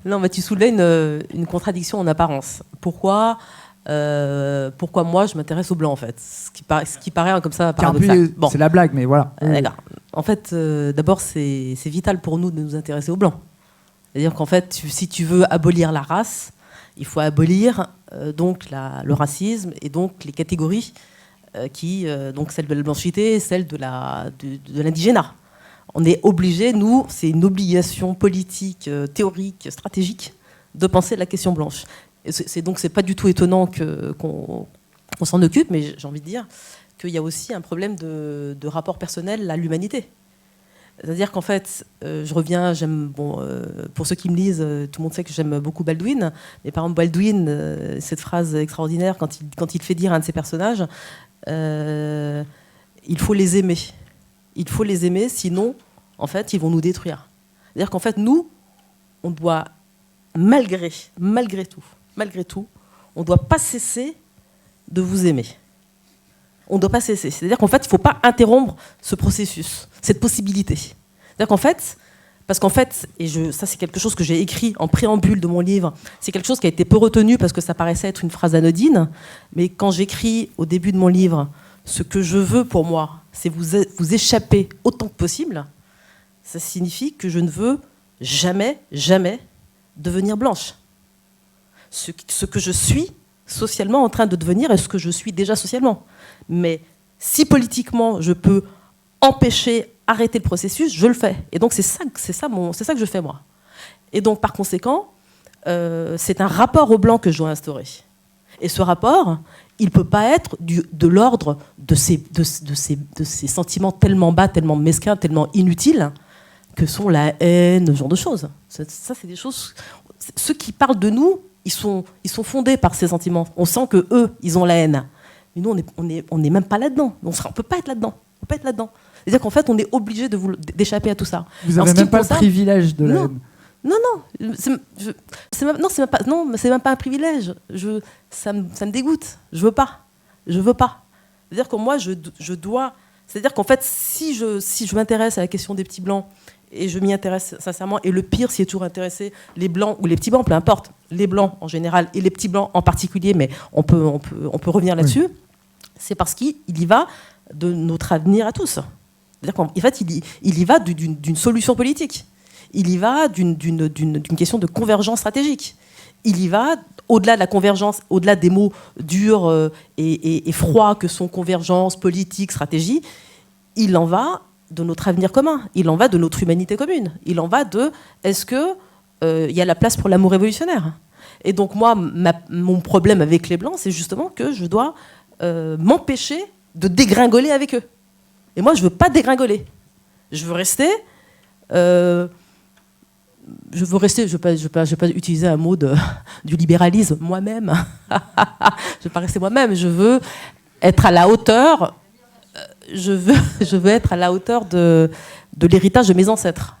Non, mais tu soulevais une contradiction en apparence. Pourquoi moi je m'intéresse aux blancs en fait, ce qui paraît comme ça paradoxal. Bon. C'est la blague, mais voilà. D'accord. En fait, d'abord c'est vital pour nous de nous intéresser aux blancs. C'est-à-dire qu'en fait, si tu veux abolir la race, il faut abolir donc le racisme et donc les catégories donc celle de la blanchité et celle de l'indigénat. On est obligé, nous, c'est une obligation politique, théorique, stratégique, de penser la question blanche. Donc c'est pas du tout étonnant qu'on s'en occupe, mais j'ai envie de dire qu'il y a aussi un problème de rapport personnel à l'humanité. C'est-à-dire qu'en fait, je reviens, pour ceux qui me lisent, tout le monde sait que j'aime beaucoup Baldwin, mais par exemple Baldwin, cette phrase extraordinaire, quand il fait dire à un de ses personnages, il faut les aimer. Il faut les aimer, sinon, en fait, ils vont nous détruire. C'est-à-dire qu'en fait, nous, on doit, malgré tout, on ne doit pas cesser de vous aimer. On ne doit pas cesser. C'est-à-dire qu'en fait, il ne faut pas interrompre ce processus, cette possibilité. C'est-à-dire qu'en fait, ça c'est quelque chose que j'ai écrit en préambule de mon livre, c'est quelque chose qui a été peu retenu parce que ça paraissait être une phrase anodine, mais quand j'écris au début de mon livre, ce que je veux pour moi, c'est vous échapper autant que possible, ça signifie que je ne veux jamais devenir blanche. Ce que je suis socialement en train de devenir est ce que je suis déjà socialement. Mais si politiquement je peux empêcher, arrêter le processus, je le fais. Et donc c'est ça que je fais moi. Et donc par conséquent, c'est un rapport au blanc que je dois instaurer. Et ce rapport, il ne peut pas être de l'ordre de ces sentiments tellement bas, tellement mesquins, tellement inutiles, que sont la haine, ce genre de choses. Ça, c'est des choses... Ceux qui parlent de nous, ils sont fondés par ces sentiments. On sent qu'eux, ils ont la haine. Mais nous, on n'est même pas là-dedans. On ne peut pas être là-dedans. On peut pas être là-dedans. C'est-à-dire qu'en fait, on est obligé d'échapper à tout ça. Vous n'avez même pas le privilège de la haine. Non, c'est même pas un privilège. Ça me dégoûte. Je veux pas. C'est-à-dire que moi, je dois. C'est-à-dire qu'en fait, si je m'intéresse à la question des petits blancs et je m'y intéresse sincèrement, et le pire, c'est toujours intéresser les blancs ou les petits blancs, peu importe, les blancs en général et les petits blancs en particulier, mais on peut revenir là-dessus. Oui. C'est parce qu'il y va de notre avenir à tous. C'est-à-dire qu'en fait, il y va d'une solution politique. Il y va d'une question de convergence stratégique. Il y va, au-delà de la convergence, au-delà des mots durs et froids que sont convergence, politique, stratégie, il en va de notre avenir commun. Il en va de notre humanité commune. Il en va de, est-ce qu'il y a la place pour l'amour révolutionnaire ? Et donc moi, mon problème avec les Blancs, c'est justement que je dois m'empêcher de dégringoler avec eux. Et moi, je ne veux pas dégringoler. Je veux rester... je vais pas utiliser un mot du libéralisme moi-même. Je vais pas rester moi-même. Je veux être à la hauteur. Je veux être à la hauteur de l'héritage de mes ancêtres.